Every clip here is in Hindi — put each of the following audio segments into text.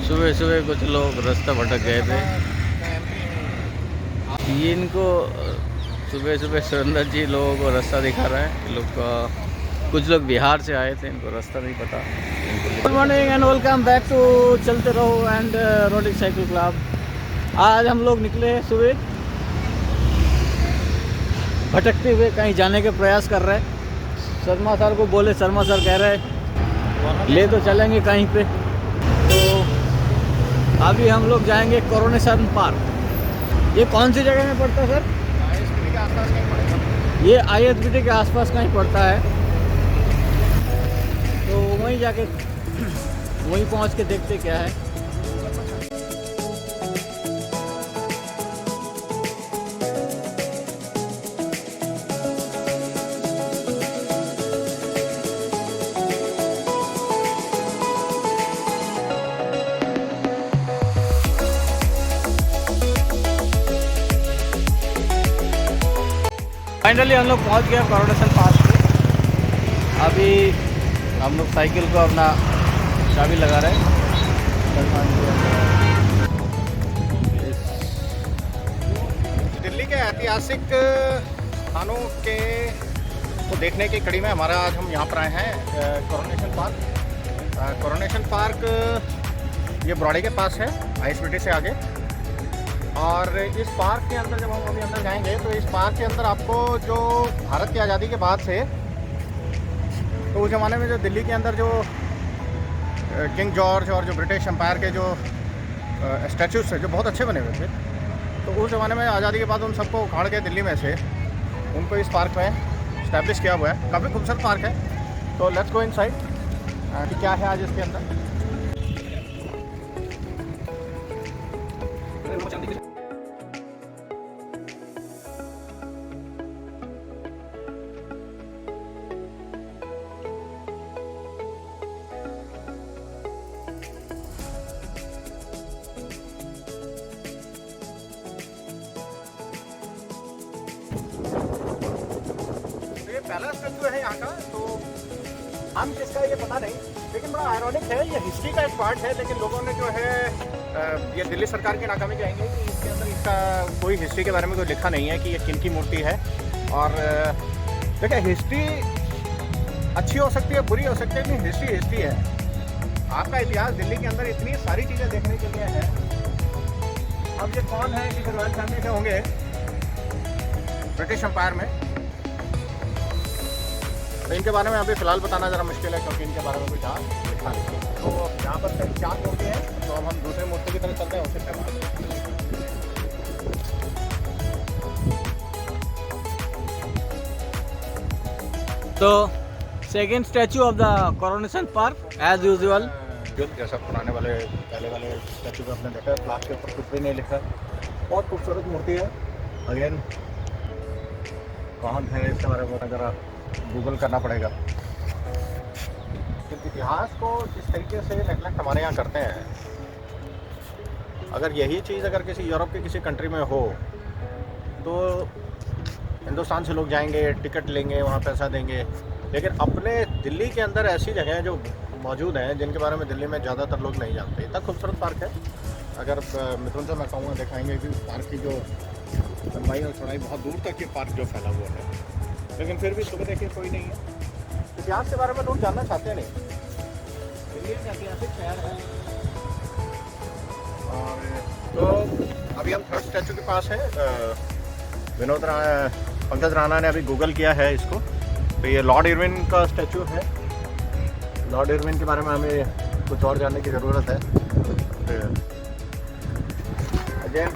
सुबह सुबह कुछ लोग रास्ता भटक गए थे। ये इनको सुबह सुबह सुरेंद्र जी लोगों को रास्ता दिखा रहा है। लोग कुछ लोग बिहार से आए थे, इनको रास्ता नहीं पता। Good morning and welcome back to Chalte Raho and roading cycle club. आज हम लोग निकले हैं सुबह, भटकते हुए कहीं जाने के प्रयास कर रहे हैं। शर्मा सर को बोले, शर्मा सर कह रहे हैं ले तो चलेंगे कहीं पे। तो अभी हम लोग जाएंगे कोरोनेशन पार्क। ये कौन सी जगह में पड़ता है सर? ISBT के आसपास कहीं पड़ेगा। ये ISBT के आसपास कहीं पड़ता है। तो वहीं जाके वहीं पहुंच के देखते क्या है। फाइनली हम लोग पहुंच गए कोरोनेशन पार्क पे। अभी हम लोग साइकिल को अपना चाबी लगा रहे हैं। दिल्ली के ऐतिहासिक स्थानों के को देखने की कड़ी में हमारा आज हम यहाँ पर आए हैं कोरोनेशन पार्क। कोरोनेशन पार्क ये ब्रॉडी के पास है, ISBT से आगे। और इस पार्क के अंदर जब हम अभी अंदर जाएंगे तो इस पार्क के अंदर आपको जो भारत की आज़ादी के बाद से, तो उस ज़माने में जो दिल्ली के अंदर जो किंग जॉर्ज और जो ब्रिटिश एम्पायर के जो स्टैचूज थे जो बहुत अच्छे बने हुए थे, तो उस ज़माने में आज़ादी के बाद उन सबको उखाड़ के दिल्ली में से उनको इस पार्क में इस्टेब्लिश किया हुआ है। काफ़ी खूबसूरत पार्क है। तो लेट्स गो इनसाइड कि क्या है आज इसके अंदर। पहला स्टैचू है यहाँ का, तो हम किसका ये पता नहीं, लेकिन बड़ा आयरॉनिक है। ये हिस्ट्री का एक पार्ट है, लेकिन लोगों ने जो है ये दिल्ली सरकार की नाकामी कहेंगे कि इसके अंदर इसका कोई हिस्ट्री के बारे में कोई लिखा नहीं है कि ये किन की मूर्ति है। और देखिए, हिस्ट्री अच्छी हो सकती है, बुरी हो सकती है, लेकिन हिस्ट्री हिस्ट्री है। आपका इतिहास दिल्ली के अंदर इतनी सारी चीज़ें देखने के लिए है। अब ये कौन है, किसी रॉयल फैमिली से होंगे ब्रिटिश एम्पायर में, तो इनके बारे में अभी फ़िलहाल बताना ज़रा मुश्किल है, क्योंकि इनके बारे में कोई जहाँ लिखा नहीं। तो यहाँ पर सिर्फ 4 मूर्ति हैं, तो अब हम दूसरे मूर्ति की तरफ चलते हैं उसी के बाद। तो second statue of the coronation park as usual. जो जैसा पुराने वाले पहले वाले स्टैचू में आपने देखा है, प्लाट के ऊपर कुछ भी नहीं लिखा। बहुत खूबसूरत मूर्ति है। अगेन कौन है इसके बारे में ज़रा गूगल करना पड़ेगा। इतिहास को जिस तरीके से नेगलेक्ट हमारे यहाँ करते हैं, अगर यही चीज़ अगर किसी यूरोप के किसी कंट्री में हो तो हिंदुस्तान से लोग जाएंगे, टिकट लेंगे, वहाँ पैसा देंगे। लेकिन अपने दिल्ली के अंदर ऐसी जगह जो मौजूद हैं जिनके बारे में दिल्ली में ज़्यादातर लोग नहीं जानते। इतना खूबसूरत पार्क है। अगर मिथुन से मैं कहूँगा दिखाएंगे कि पार्क की जो लंबाई और चौड़ाई बहुत दूर तक ये पार्क जो फैला हुआ है, लेकिन फिर भी सुबह देखिए कोई नहीं है। इतिहास के बारे में लोग जानना चाहते नहीं। दिल्ली एक ऐतिहासिक शहर है। और तो अभी हम थर्ड स्टैचू के पास है। पंकज राणा ने अभी गूगल किया है इसको, तो ये लॉर्ड इरविन का स्टैचू है। लॉर्ड इरविन के बारे में हमें कुछ और जानने की ज़रूरत है। अगेन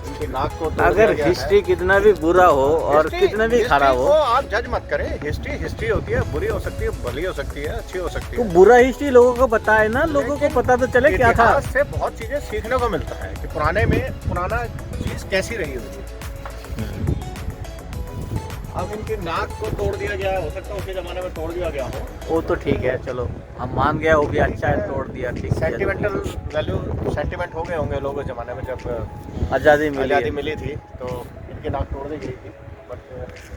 इनकी नाक को अगर हिस्ट्री कितना भी बुरा हो और कितना भी खराब हो, आप जज मत करें। हिस्ट्री हिस्ट्री होती है, बुरी हो सकती है, भली हो सकती है, अच्छी हो सकती है। तो बुरा हिस्ट्री लोगों को पता है ना, लोगों को पता तो चले क्या था। इतिहास से बहुत चीजें सीखने को मिलता है कि पुराने में पुराना चीज कैसी रही होगी। अब इनकी नाक को तोड़ दिया गया, हो सकता है उसी जमाने में तोड़ दिया गया हो। वो तो ठीक है, चलो हम मान गया, वो भी अच्छा है, तोड़ दिया, ठीक है। सेंटिमेंटल वैल्यू, सेंटिमेंट हो गए होंगे लोग उस जमाने में जब आज़ादी मिली थी, तो इनकी नाक तोड़ दी गई थी। बट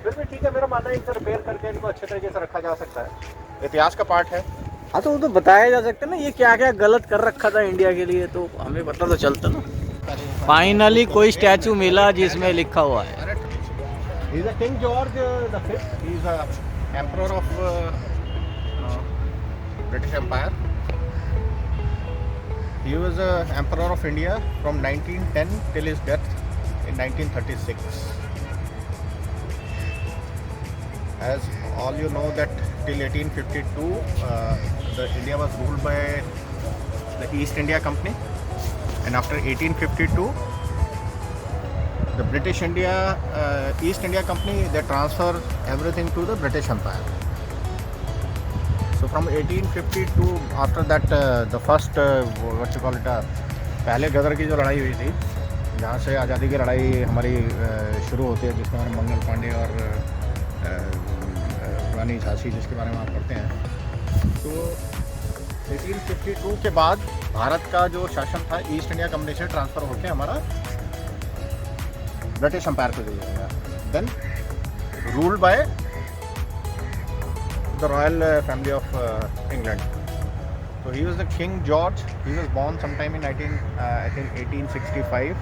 फिर भी ठीक है, मेरा मानना है इसे रिपेयर करके इनको अच्छे तरीके से रखा जा सकता है। इतिहास का पार्ट है। हाँ तो वो तो बताया जा सकता है ना ये क्या क्या गलत कर रखा था इंडिया के लिए, तो हमें पता तो चलता ना। फाइनली कोई स्टैचू मिला जिसमें लिखा हुआ है He is a King George the Fifth. He is a emperor of British Empire. He was emperor of India from 1910 till his death in 1936. As all you know that till 1852, the India was ruled by the East India Company, and after 1852, the British India, East India Company, they transfer everything to the British Empire. So from 1852, after that, the first, what you call it, पहले गदर की जो लड़ाई हुई थी, जहाँ से आज़ादी की लड़ाई हमारी शुरू होती है, जिसमें हमारे मंगल पांडे और रानी झांसी, जिसके बारे में आप पढ़ते हैं। तो 1852 के बाद भारत का जो शासन था ईस्ट इंडिया कंपनी से ट्रांसफ़र होकर हमारा ब्रिटिश एम्पायर को दे दिया गया। Then ruled by the royal family of England. So he was the King George. He was born sometime in 1865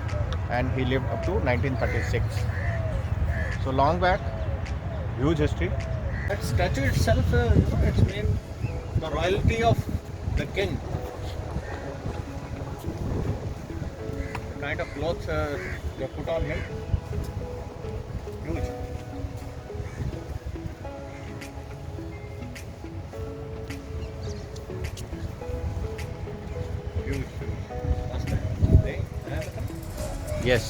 and he lived up to 1936. So long back, huge history. That statue itself, it's mean the royalty of the king. The kind of clothes they put on him, huge. Yes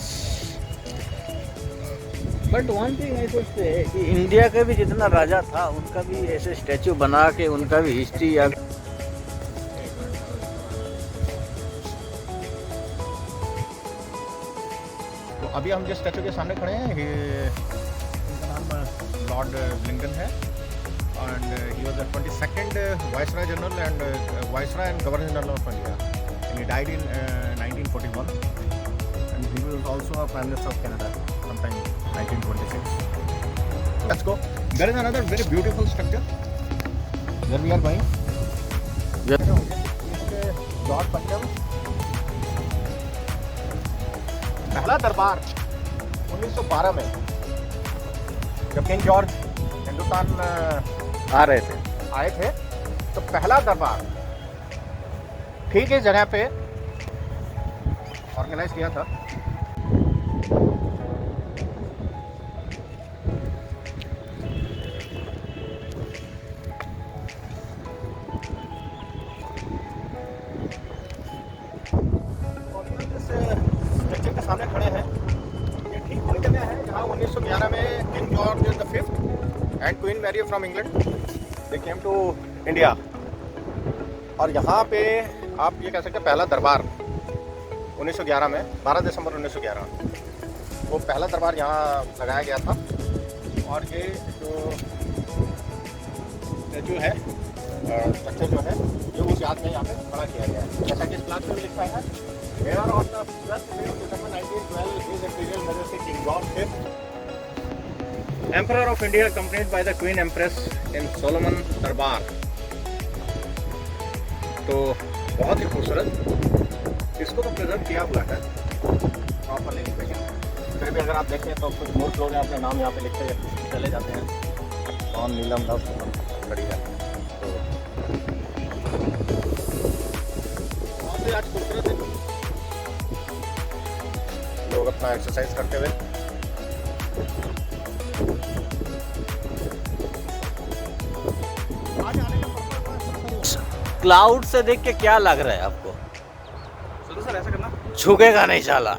but one thing I could say कि इंडिया का भी जितना राजा था उनका भी ऐसे स्टैचू बना के उनका भी हिस्ट्री या तो अभी हम जिस स्टैचू के सामने खड़े हैं इनका नाम लॉर्ड विलिंगडन है and he was the 22nd Viceroy General and Viceroy and Governor General of India, and he died in 1941, and he was also a Prime Minister of Canada sometime 1926. Let's go. There is another very beautiful structure where we are going. George पंचम पहला दरबार 1912 में जब किंग जॉर्ज हिंदुस्तान आए थे तो पहला दरबार ठीक इस जगह पे ऑर्गेनाइज किया था। स्ट्रक्चर के सामने खड़े हैं, ये ठीक वही जगह है जहाँ 1911 में king George the fifth and queen Mary from England they came to India, और यहाँ पे आप ये कह सकते हैं पहला दरबार 1911 में 12 दिसंबर 1911 वो पहला दरबार यहाँ लगाया गया था। और ये जो स्टैचू है स्ट्रक्चर जो है ये उस याद में यहाँ पे खड़ा किया गया है। जैसा कि इस प्लाट में लिखा है Here on the 1st December 1912 His Imperial Majesty King George V, Emperor of India, accompanied by the Queen Empress in Solomon दरबार। तो बहुत ही खूबसूरत, इसको तो प्रिजर्व किया हुआ है प्रॉपरली। फिर भी अगर आप देखें तो कुछ मोस्ट लोग अपने नाम यहाँ पे लिखते चले जाते हैं और नीलम दास खड़ी है। तो बहुत ही आज खूबसूरत है, लोग अपना एक्सरसाइज करते हुए। क्लाउड से देख के क्या लग रहा है आपको? सर ऐसा करना झुकेगा नहीं साला।